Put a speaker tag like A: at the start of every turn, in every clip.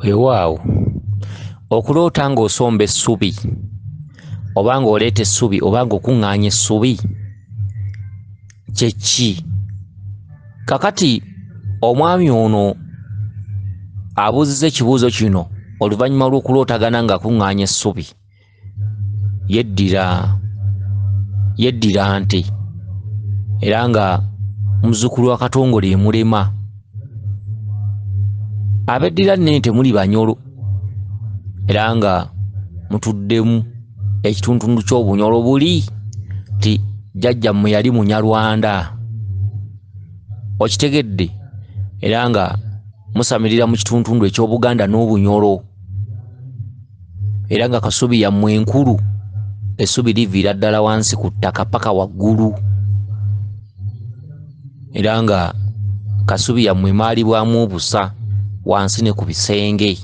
A: Weewaawo okuloota ng'osomba essubi oba ng'oleeta essubi oba ng'okuŋŋaanya essubi kyekki? Kakati omwami ono abuuzizza ekibuuzo kino oluvannyuma lw'okulootagana ng'akuŋŋaanya essubi. Yeddira nte era nga muzzukulu wa Katongole emulema. Abeddira n'ente muli Banyolo era nga mutuddemu ekitundu ky'Obunyolo buli ti jjajjammwe yali Munyarwanda. Okitegedde? Era nga musamirira mu kitundu eky'Obuganda n'Obunyolo era nga Kasubi yammwe enkulu, essubi liviira ddala wansi ku ttaka paka waggulu era nga Kasubi yammwe emaalibwamu obusa wansi ne ku bisenge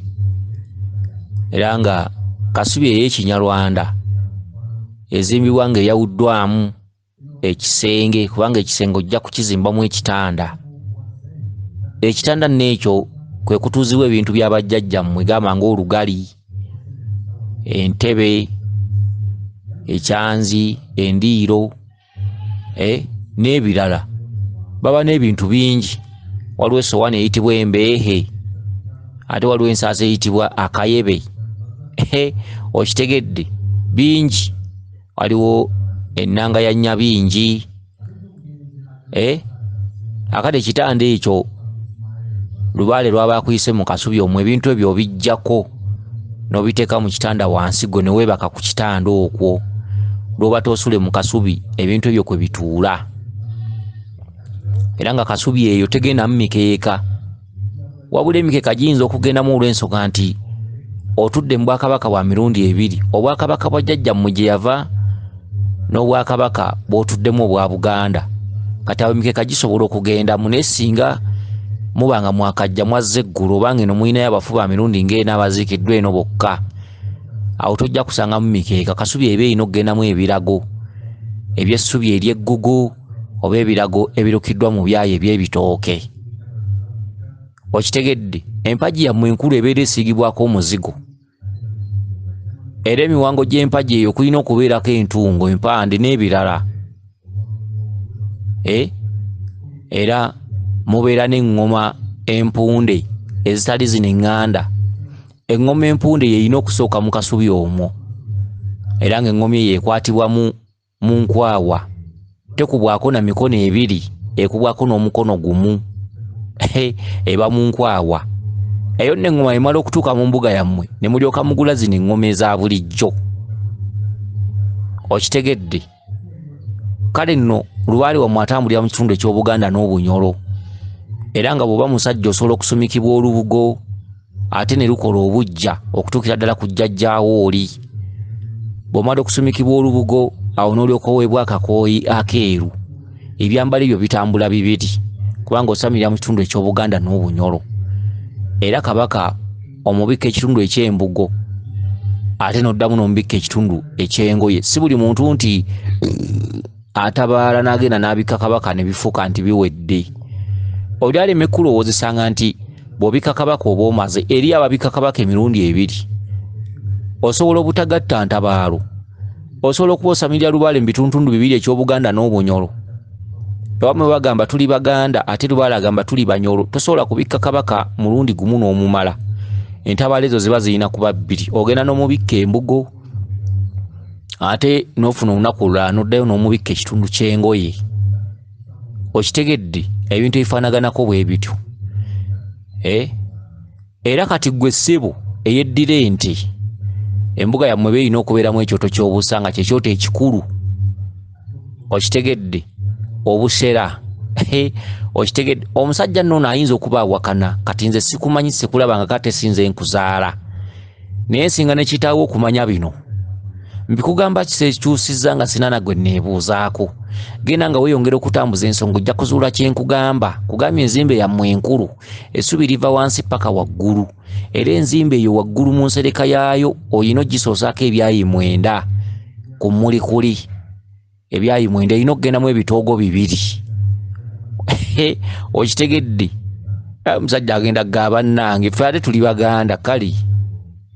A: era nga Kasubi ey'Ekinyarwanda ezimbibwa ng'eyawuddwamu ekisenge, kubanga ekisenge ojja kukizimbamu ekitanda. Ekitanda n'ekyo kwe kutuuzibwa ebintu bya bajjajjammwe gamba ng'olugali, entebe, ekyanzi, endiiro n'ebirala. Baba n'ebintu bingi. Waliwo essowaani eyitibwa embeehe, ate waliwo ensaasa eyitibwa akayebe. Okitegedde? Bingi. Waliwo ennanga ya Nnyabingi. Akati ekitanda ekyo Lubaale lwaba akuyise mu Kasubi omwo, ebintu ebyo obijjako n'obiteeka mu kitanda wansi, gwe ne weebaka ku kitanda okwo. Lw'oba toosule mu Kasubi ebintu ebyo kwe bituula. Era nga Kasubi eyo tegendamu mikeeka, wabula emikeeka giyinza okugendamu olw'ensonga nti otudde mu Bwakabaka bwa mirundi ebiri, Obwakabaka bwa jjajjammwe gye yava n'Obwakabaka bw'otuddemu obwa Buganda. Kati awo emikeeka gisobola okugendamu, naye singa muba nga mwakajja mwazza eggulu oba ng'eno muyinayo abafu ba mirundi ng'eno abaziikiddwa eno bokka, awo tojja kusangamu mikeeka. Kasubi eba erina okugendamu ebirago eby'essubi ery'eggugu oba ebirago ebirukiddwa mu byayi eby'ebitooke. Okitegedde? Empagi yammwe enkulu ebeera esiigibwako omuzigo era emiwango gy'empagi eyo kulina okubeerako entungo, empande n'ebirala. Era mubeera n'eŋŋoma empunde ezitali zino eŋŋanda. Eŋŋoma empunde yerina okusooka mu Kasubi omwo era ng'eŋŋoma eyo ekwatibwa mu nkwawa, tekubwako na mikono ebiri, ekubwako n'omukono gumu. Eba mu nkwawa eyo. N'eŋŋoma emala okutuuka mu mbuga yammwe ne mulyoka mugula zino eŋŋoma eza bulijjo. Okitegedde? Kale nno Lubaale wammwe atambulira mu kitundu eky'Obuganda n'Obunyolo era nga bw'oba musajja osobola okusumikibwa olubugo ate ne lukola obujja okutuukira ddala ku jjajjaawo oli. Bw'omala okusumikibwa olubugo awo n'olyoka oweebwa akakooyi akeeru. Ebyambalo ebyo bitambula bibiri kubanga osamirira mu kitundu eky'Obuganda n'Obunyolo. Era Kabaka omubikka ekitundu eky'embugo ate n'oddamu n'omubikka ekitundu eky'engoye. Si buli muntu nti atabaala n'agenda n'abikka Kabaka ne bifuuka nti biwedde. Oli aleme kulowoozesanga nti bw'obikka Kabaka oba omaze. Eri ababikka Kabaka emirundi ebiri. Osobola obutagatta ntabaalo, osobola okuba osamirira Lubaale mu bitundu bibiri eky'Obuganda n'Obunyolo. Bamwe bagamba tuli Baganda ate Lubaale agamba tuli Banyolo. Tosobola kubikka Kabaka mulundi gumu n'omumala. Entabaalo ezo ziba zirina kuba bbiri. Ogenda n'omubikka embugo ate n'ofuna olunaku olulala n'oddayo n'omubikka ekitundu ky'engoye. Okitegedde? Ebintu ebifaanaganako bwe bityo. Era kati ggwe ssebo eyeddira ente, embuga yammwe beerina okubeeramu ekyoto ky'obusa nga kyekyoto ekikulu. Okitegedde? Obusera. Okitegedde? Omusajja nno ayinza okuba awakana, kati nze sikumanyi, sikulaba nga kate sinze nkuzaala, naye nsinga ne kitaawo okumanya bino. Mbikugamba kisekyusizza nga sina nagwe neebuuzaako. Genda nga weeyongera okutambuza ensonga ojja kuzuula kye nkugamba. Kugambye enzimba yammwe enkulu, essubi liva wansi paka waggulu era enzimba eyo waggulu mu nsereka yaayo oyina ogisoosaako ebyayi 9 ku mulikuli. Ebyayi 9 erina okugendamu ebitoogo 2. Okitegedde? Omusajja agenda gaba nange ffe ate tuli baganda kali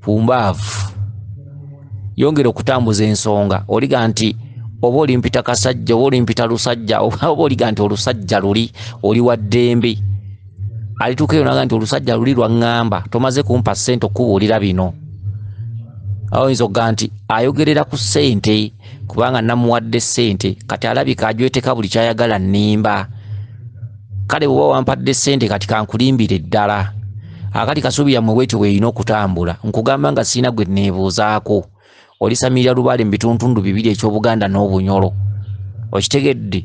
A: pumbaavu. Yongera okutambuza ensonga oliga nti oba olimpita kasajja oba olimpita lusajja oba oliga nti olusajja luli oli wa ddembe alituukeyo naga nti olusajja luli lwaŋŋamba tomaze kumpa ssente okubuulira bino. Awo oyinza okuga nti ayogerera ku ssente kubanga namuwadde ssente kati alabika ajweteka buli kyayagala nnimba. Kale bw'oba wampadde ssente kati kankulimbire ddala. Akati Kasubi yammwe bwetyo bw'erina okutambula nkugamba nga sirina gwe nneebuuzaako. Olisamirira Lubaale mu bituntundu bibiri eky'Obuganda n'Obunyoro. Okitegedde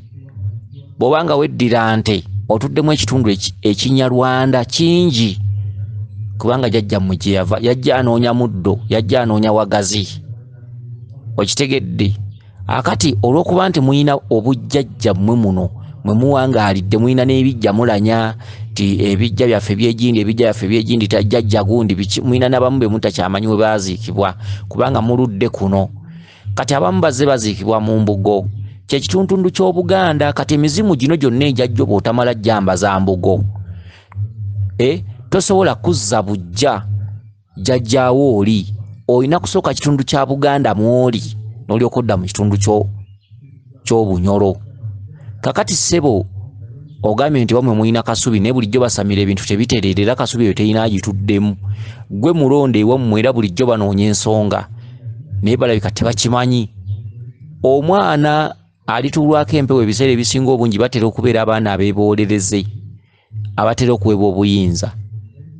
A: bw'obanga weddira nte otuddemu ekitundu ekinyarwanda kingi kubanga jjajja mmwe gye yava yajja anoonya muddo yajja anoonya wagazi. Okitegedde akati olw'okuba nti muyina obujjajja mmwe muno mwe muwangaalidde muyina n'ebijja mulanya ti ebijja byaffe by'egindi ebijja byaffe by'egindi tajjajja gundi muyina n'abamu be mutakyamanyi we baaziikibwa kubanga muludde kuno. Kati abamu bazze baziikibwa mu mbugo kyekituntundu ky'Obuganda. Kati emizimu gino gyonna ejjajjo bw'otamala jjamba za mbugo tosobola kuzza bujja jjajjaawo oli olina kusooka kitundu kya Buganda mw'oli n'olyoka odda mu kitundu ky'Obunyoro. Kakati ssebo ogambye nti bamwe muyina Kasubi naye bulijjo basamira ebintu tebitereerera Kasubi eyo terina agituddemu. Ggwe mulonde ewammwe era bulijjo banoonya ensonga naye balabika tebakimanyi. Omwana alituulwako empewo ebiseera ebisinga obungi batera okubeera abaana abeeboolereze abatera okuweebwa obuyinza.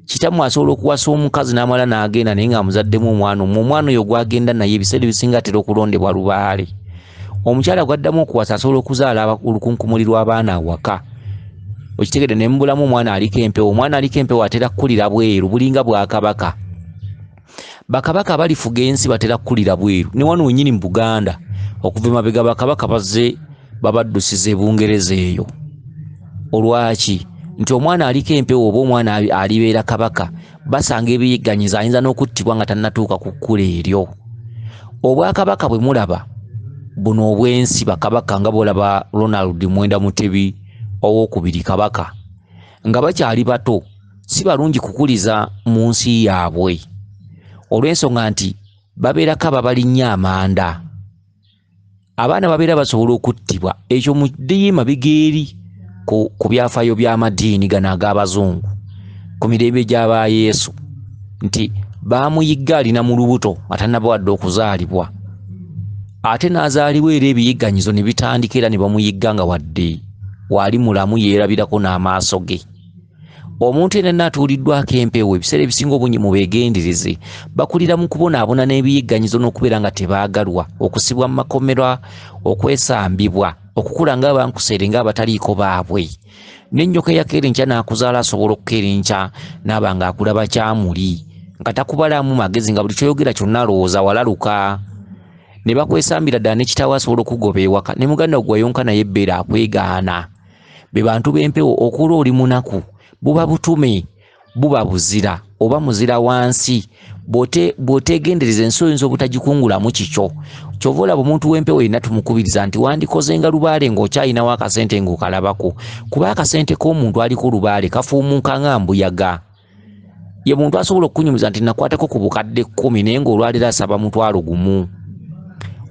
A: Kitammwe asobola okuwasa omukazi n'amala n'agenda naye ng'amuzaddemu omwana oyo gw'agenda naye ebiseera ebisinga atera okulondebwa Lubaale. Omukyala gwaddamu okuwasa asobola okuzaala olukunkumuli lw'abaana awaka. Okitegedde ne mubulamu omwana aliko empewo. Omwana aliko empewo atera kukulira bweru bulinga bwa Kabaka. Bakabaka abalifuga ensi batera kukulira bweru. Ne wano wennyini mu Buganda okuva emabega bakabaka bazze babaddusiza Bungereza eyo. Olwaki? Nti omwana aliko empewo oba omwana alibeera Kabaka basanga ebiyigganyiza ayinza n'okuttibwa nga tannatuuka ku kkula eryo. Obwakabaka bwe mulaba buno obwensi bakabaka nga bwolaba Ronald Mwenda Mutebi owookubiri Kabaka nga bakyali bato si balungi kukuliza mu nsi yaabwe olw'ensonga nti babeerako ababalinnya amanda. Abaana babeera basobola okuttibwa. Ekyo mu ddiima bigeeri ku byafaayo by'amadiini gano ag'Abazungu ku mirembe gy'aba Yesu nti baamuyigga alina mu lubuto atannaba wadde okuzaalibwa ate n'azaalibwa era ebiyigganyizo ne bitandika era ne bamuyigga nga wadde wali mulamu yeerabirako n'amaaso ge. Omuntu yenna atuuliddwako empewo ebiseera ebisinga obungi mu beegendereze bakulira mu kubonaabona n'ebiyigganyizo n'okubeera nga tebaagalwa okusibwa mu makomera okwesambibwa okukula ng'abankuseere ng'abataliiko baabwe. N'ennyoka eyakeera enkya n'akuzaala asobola okukeera enkya n'aba ng'akulaba kyamuli nga takubalamu magezi nga buli kyoyogera kyonna alowooza walaluka. Ne bakwesambira ddala n'ekitaawo asobola okugoba ewaka ne muganda gwe yonka naye ebbeera akwegaana. Be bantu b'empewo okuula oli munaku buba butume buba buzira oba muzira wansi bw'oteegendereza ensi oyinza obutagikungulamu kikyo. Kyova olaba omuntu w'empewo yenna tumukubiriza nti wandikoze nga Lubaale ng'okyalinawo akasente ng'okalabako kuba akasente k'omuntu aliko Lubaale kafuumuuka nga mbuyaga. Ye muntu asobola okukunyumiza nti nakwatako ku bukadde 10 naye ng'olwalira asaba 1,000.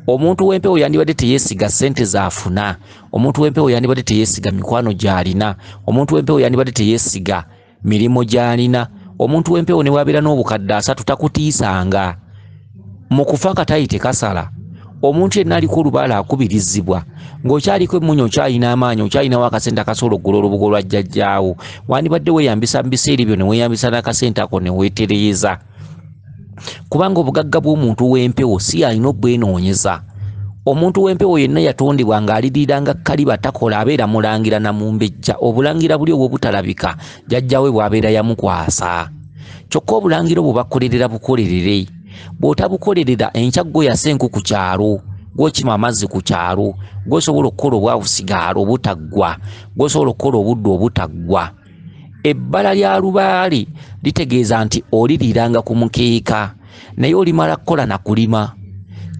A: Omuntu w'empewo yandibadde teyeesiga ssente zaafuna. Omuntu w'empewo yandibadde teyeesiga mikwano gy'alina. Omuntu w'empewo yandibadde teyeesiga mirimu gy'alina. Omuntu w'empewo ne wabeera n'obukadde 3 takutiisanga. Mu kufa akatayi tekasala. Omuntu yenna aliko Lubaale akubirizibwa ng'okyaliko emmunyo okyalina amaanyi okyalinawo akasente akasobola okugolola obugo lwa jjajjaawo wandibadde weeyambisa mu biseera ebyo ne weeyambisa n'akasente ako ne weetereeza. Kubanga obugagga bw'omuntu w'empewo si alina obbwenoonyeza. Omuntu w'empewo yenna yatondebwa ng'aliriranga kkaliba takola abeera mulangira na mumbejja. Obulangira buli obw'obutalabika jjajjaawe bw'abeera yamukwasa. Kyokka obulangira obwo bakolerera bukolerere. Bw'otabukolerera enkya ggwe yasenku ku kyalo gw'okima amazzi ku kyalo gw'osobola okukola obwabusigaala obutaggwa gw'osobola okukola obudde obutaggwa. Ebbala lya Lubaale litegeeza nti oliriranga ku mukeeka naye olimala kukola na kulima.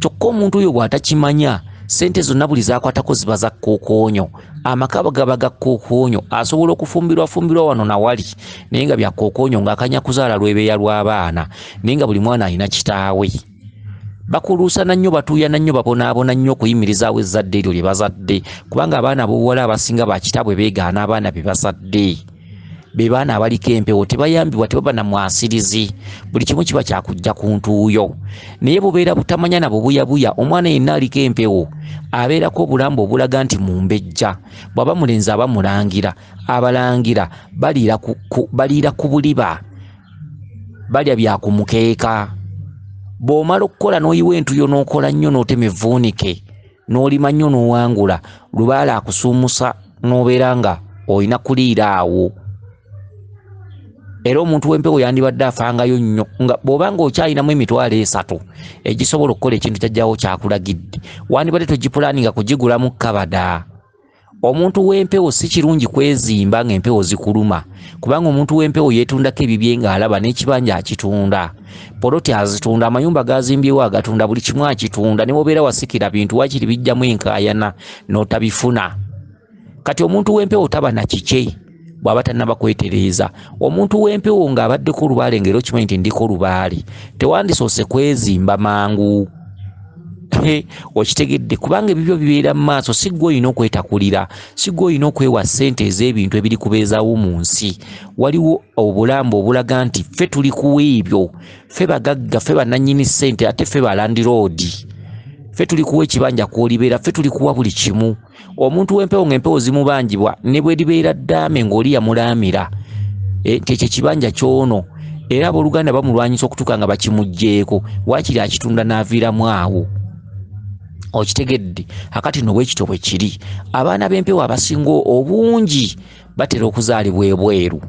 A: Kyokka omuntu oyo bw'atakimanya sente zonna buli zakwatako ziba za kookoonyo. Amaka gaba ga kookoonyo, asobola okufumbirwa wano na wali naye nga bya kookoonyo ng'akanya kuzaala lwebeeya lw'abaana naye nga buli mwana alina kitaawe. Bakuluusana nnyo, batuuyana nnyo, babonaabona nnyo okuyimirizaawo ezzadde eryo lye bazadde, kubanga abaana ab'obuwala abasinga bakitaabwe beegaana abaana be bazadde. Be baana abaliko empewo, tebayambibwa, tebaba na mwasirizi, buli kimu kiba kyakujja ku ntuuyo. Naye bubeera butamanya na bubuyabuya, omwana yenna aliko empewo abeerako obulambu obulaga nti mumbejja. Bw'aba mulenzi aba mulangira, abalangira baliira ku buliba, balya bya ku mukeeka. Bw'omala okukola n'oyiwa entuyo n'okola nnyo n'otema evvuunike n'olima nnyo n'owangula, Lubaale akusuumusa n'obeera nga olina kuliira awo. Era omuntu w'empewo yandibadde afangayo nnyo nga bw'oba ng'okyalinamu emitwalo 3 egisobola okukola ekintu kyajjawo kyakulagidde, wandibadde togipulaaninga kugigulamu kabada. Omuntu w'empewo si kirungi kwezimba ng'empewo zikuluma, kubanga omuntu w'empewo yeetundako ebibye ng'alaba n'ekibanja akitunda, poloti azitunda, amayumba gazimbyewo agatunda, buli kimu akitunda. Ne bw'obeera wasikira bintu waakiri bijjamu enkaayana n'otabifuna. Kati omuntu w'empewo taba na kike bw'aba tannaba kwetereeza. Omuntu w'empewo ng'abaddeko Lubaale ng'era okimanyi nti ndiko Lubaale, tewandisoose kwezimba mangu. Okitegedde, kubanga ebibyo bibeera mu maaso. Si ggwe olina okwetakulira, si ggwe olina okwewa ssente ez'ebintu ebiri kubeezaawo mu nsi. Waliwo obulambo obulaga nti ffe tuli kuwa ebyo, ffe bagagga, ffe bannannyini ssente, ate ffe balandiroodi, ffe tuli kuwa ekibanja kw'olibeera, ffe tuli kuwa buli kimu. Omuntu w'empewo ng'empewo zimubangibwa ne bwe libeera ddaame ng'oli yamulaamira nti ekyo ekibanja kyono, era abooluganda bamulwanyisa okutuuka nga bakimuggyeeko, waakiri akitunda n'aviiramu awo. Okitegedde, akati no bwekityo bwe kiri. Abaana b'empewo abasinga obungi batera okuzaalibwa ebweru.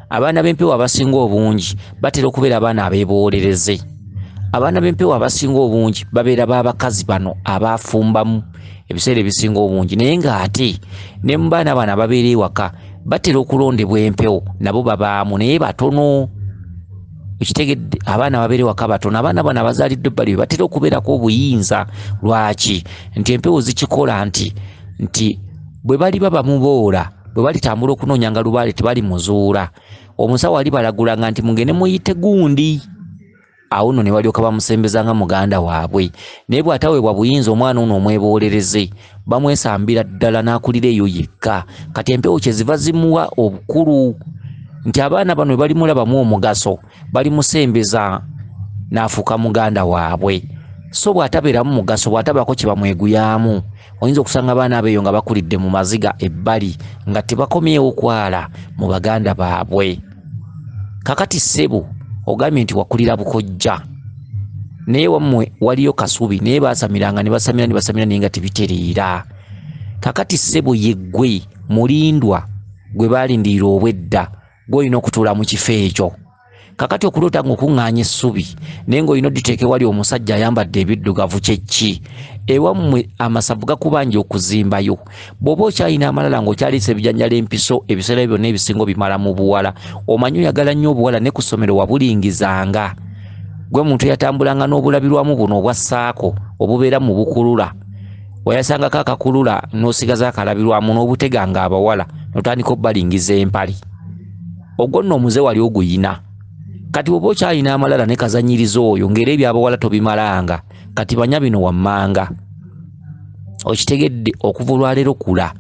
A: Abaana b'empewo abasinga obungi batera okubeera abaana abeeboolereze. Abaana b'empewo abasinga obungi babeera b'abakazi bano abaafumbamu ebiseera ebisinga obungi, naye ng'ate ne mu baana bano ababeera ewaka batera okulondebwa empewo, nabo babaamu naye batono. Okitegedde, abaana babeera ewaka batono. Abaana bano abazaaliddwa ebbali batera okubeerako obuyinza. Lwaki? Nti empewo zikikola nti bwe bali baba muboola, bwe balitambula okunoonyanga Lubaale tebali muzuula, omusawo ali balagulanga nti mugende muyite gundi. Awo nno ne balyoka bamusembeza nga muganda waabwe. Naye bw'ataweebwa buyinza omwana ono omweboolereze, bamwesambira ddala n'akulira eyo yekka. Kati empewo kye ziva zimuwa obukulu nti abaana bano bwe balimulabamu omugaso, balimusembeza n'afuuka muganda waabwe. So bw'atabeeramu mugaso, bw'atabaako kye bamweguyaamu, oyinza okusanga abaana abeeyo nga bakulidde mu maziga ebbali nga tebakomyewo kwala mu baganda baabwe. Kakati ssebo ogambye nti wakulira bukojja, naye wammwe waliyo kasubi, naye baasamiranga ne basamira naye nga tebitereera. Kakati ssebo ye ggwe mulindwa gwe baalindirira obwedda, gwe olina okutuula mu kifo ekyo. Kakati okuloota ng'okuŋŋaanya essubi naye ng'olina odditeeke wali omusajja ayambadde ebiddugavu, kyekki ewammwe amasavu gakubanja okuzimbayo. Bw'oba okyalina amalala ng'okyaliisa ebijanjala empiso, ebiseera byonna ebisinga bimala mu buwala, omanyi oyagala nnyo obuwala, ne ku ssomero wabulingizanga. Gwe muntu eyatambulanga n'obulabirwamu buno obwa ssaako obubeera mu bukulula, wayasangako akakulula n'osigaza akalabirwamu n'obuteganga abawala n'otandika obbalingiza empali. Ogwo nno omuze wali oguyina. Kati bw'oba okyalina amalala ne kazanyiriza oyo ng'era ebyabawala tobimalanga, kati banya bino wammanga. Okitegedde, okuva olwaleero kula.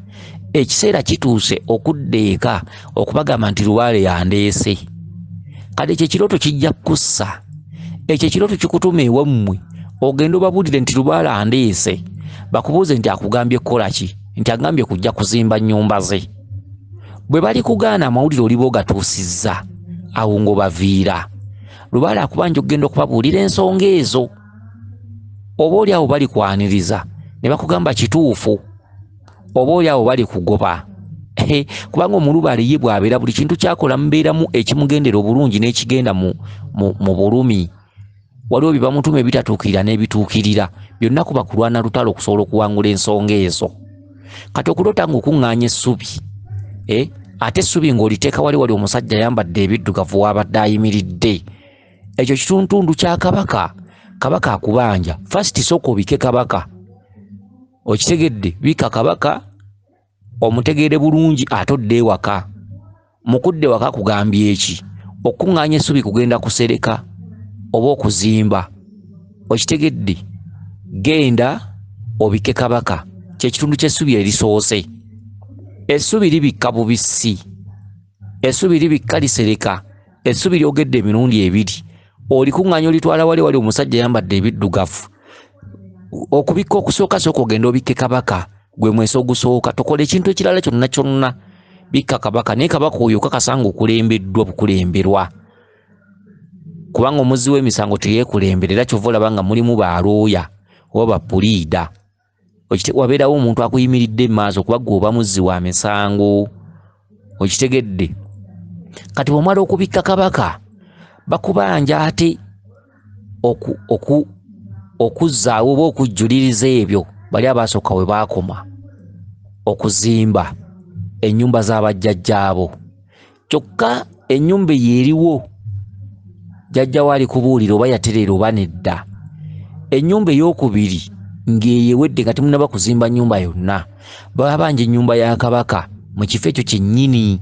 A: Ekiseera kituuse okudda eka okubagamba nti Lubaale yandeese. Kati ekyo ekirooto kijja kussa, ekyo ekirooto kikutuma ewammwe ogenda obabuulire nti Lubaale andeese, bakubuuze nti akugambye kukola ki? Nti agambye kujja kuzimba nnyumba ze. Bwe bali kugaana amawulire oliba ogatuusizza, awo ng'obaviira. Lubaale akubanja okugenda okubabuulira ensonga ezo. Oba oli awo bali kwaniriza ne bakugamba kituufu, oba oli awo bali kugoba. Kubanga Omulubaale ye bw'abeera buli kintu kyakola mubeeramu ekimugendera obulungi n'ekigenda mu bulumi. Waliwo bye bamutuma ebitatuukirira n'ebituukirira, byonna kuba kulwana lutalo okusobola okuwangula ensonga ezo. Kati okuloota ng'okuŋŋaanya essubi, ate essubi ng'oliteeka wali omusajja ayambadde ebiddugavu wabadde ayimiridde, ekyo kituntundu kya kabaka. Kabaka akubanja, first sooka obike kabaka, okitegedde bika kabaka omutegeere bulungi atodde ewaka mukudde waka kugambye eki okuŋŋaanya essubi kugenda kusereka oba okuzimba okitegedde genda obike kabaka kyekitundu ky'essubi erisoose essubi libikka bubisi essubi libikka lisereka essubi lyogedde emirundi ebiri olikuŋŋaanya olitwala wali omusajja yambadde ebiddugavu okubikka okusooka sooka ogenda obikke kabaka gwe mweso ogusooka tokola ekintu ekirala kyonna kyonna bikka kabaka naye kabaka oyo kakasanga okulembeddwa bukulemberwa kubanga omuzzi w'emisango teyeekulembera era kyova olaba nga mulimu balooya oba bapuliida wabeerawo omuntu akuyimiridde maaso kuba gwe oba muzzi wa misango okitegedde kati bw'omala okubikka kabaka bakubanja ate okuzzaawo oba okujjuliriza ebyo bali abaasooka we baakoma okuzimba ennyumba z'abajjajjaabo kyokka ennyumba yeeriwo jjajjawo ali kubuulira oba yatereera oba nedda ennyumba ey'okubiri ng'eyewedde nga temunnaba kuzimba nnyumba yonna baba banja ennyumba ya kabaka mu kifo ekyo kyennyini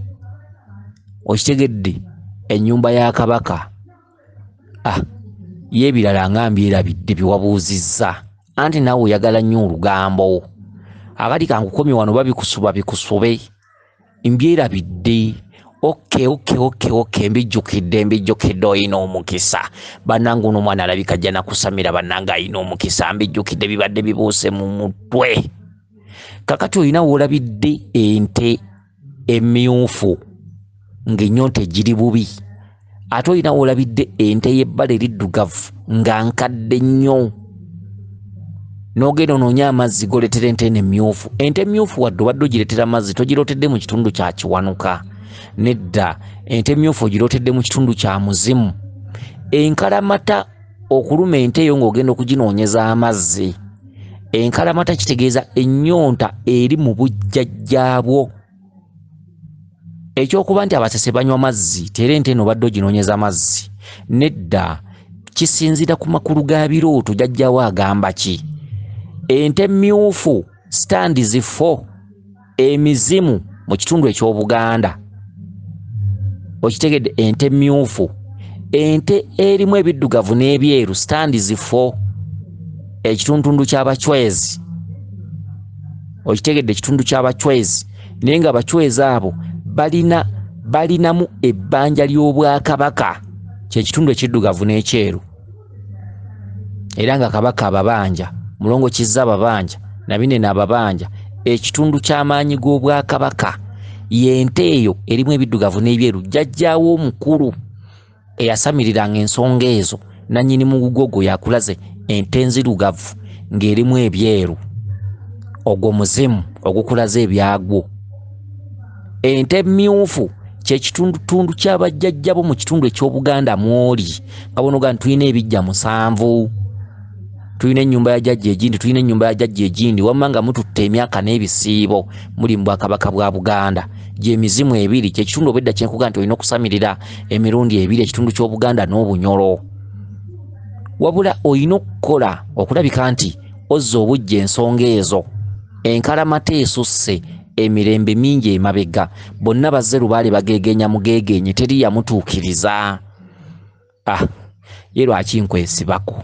A: okitegedde ennyumba ya kabaka y'ebirala nga mbyerabidde byewabuuzizza anti naawe oyagala nnyo olugambo akati kankukomye wano babikusuba bikusube mbyerabidde oke mbijjukidde oyina omukisa bannange uno omwana alabika ajja nakusamira bannange ayina omukisa mbijjukidde bibadde bibuuse mu mutwe kakati olina woolabidde ente emmyufu ng'ennyonta egiri bubi ate olina woolabidde ente y'ebbala eriddugavu nga nkadde nnyo n'ogenda onoonya amazzi goletera ente emmyufu ente emmyufu wadde obadde ogiretera amazzi togirotedde mu kitundu kya kiwanuka nedda ente emmyufu ogirotedde mu kitundu kya muzimu enkalamata okuluma ente eyo ng'ogenda okuginoonyeza amazzi enkalamata kitegeeza ennyonta eri mu bujjajjaabwo ekyokuba nti abasese banywa mazzi tera ente eno obadde oginoonyeza amazzi nedda kisinzira ku makulu ga birooto jjajjawo agamba ki ente emmyufu standi zifo emizimu mu kitundu eky'Obuganda okitegedde ente emmyufu ente erimu ebiddugavu n'ebyeru standi zifo ekitundu ky'abachwezi okitegedde ekitundu ky'abachwezi naye nga abachwezi abo balinamu ebbanja ly'Obwakabaka kyekitundu ekiddugavu n'ekyeru era nga kabaka ababanja mulongo kizza ababanja nabinene ababanja ekitundu ky'amaanyi g'Obwakabaka yente eyo erimu ebiddugavu n'ebyeru jjajjaawo omukulu eyasamiriranga ensonga ezo nannyini mugugogo yakulaze ente enzirugavu ng'erimu ebyeru ogwo muzimu ogukulaze ebyagwo ente emmyufu kyekitundutundu ky'abajjajjabo mu kitundu eky'Obuganda mwoli nga bonoga nti tulina ebijja 7 tulina ennyumba ya jjajja egindi tulina ennyumba ya jjajja egindi wamma nga mututte emyaka n'ebisiibo muli mu Bwakabaka bwa Buganda gy'emizimu ebiri kyekitundu obwedda kyenkuga nti olina okusamirira emirundi ebiri ekitundu ky'Obuganda n'Obunyolo wabula olina okukola okulabika nti ozza obujja ensonga ezo enkalamata esusse emirembe mingi emabega bonna bazze Lubaale bageegenya mugeegenye teri yamutuukiriza ye lwaki nkwesibako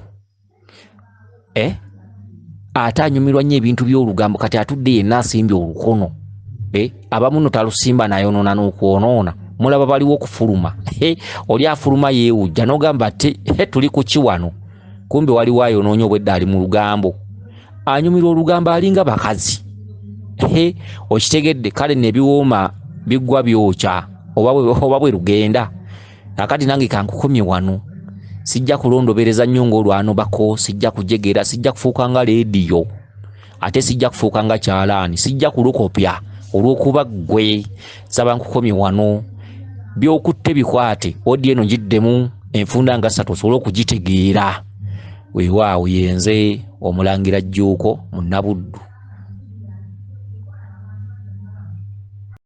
A: ate anyumirwa nnyo ebintu by'olugambo kati atudde yenna asimbye olukono abamu no talusimba nayonoona n'okwonoona mulaba baliwo okufuluma oli afuluma yeewujja n'ogamba ati tuli ku kiwano kumbe waliwo ayonoonya obwedda ali mu lugambo anyumirwa olugambo alinga bakazi okitegedde kale nebiwooma biggwa byokya oba bwe lugenda akati nange kankukomye wano sijja kulondobereza nnyo ng'olwanobako sijja kujegera sijja kufuuka nga leediyo ate sijja kufuuka nga kyalaani sijja kulukopya olw'okuba ggwe saba nkukomye wano by'okutte bikwate odi eno giddemu enfunda nga 3 osobole okugitegeera weewaawo yenze Omulangira Jjuuko Munabuddu.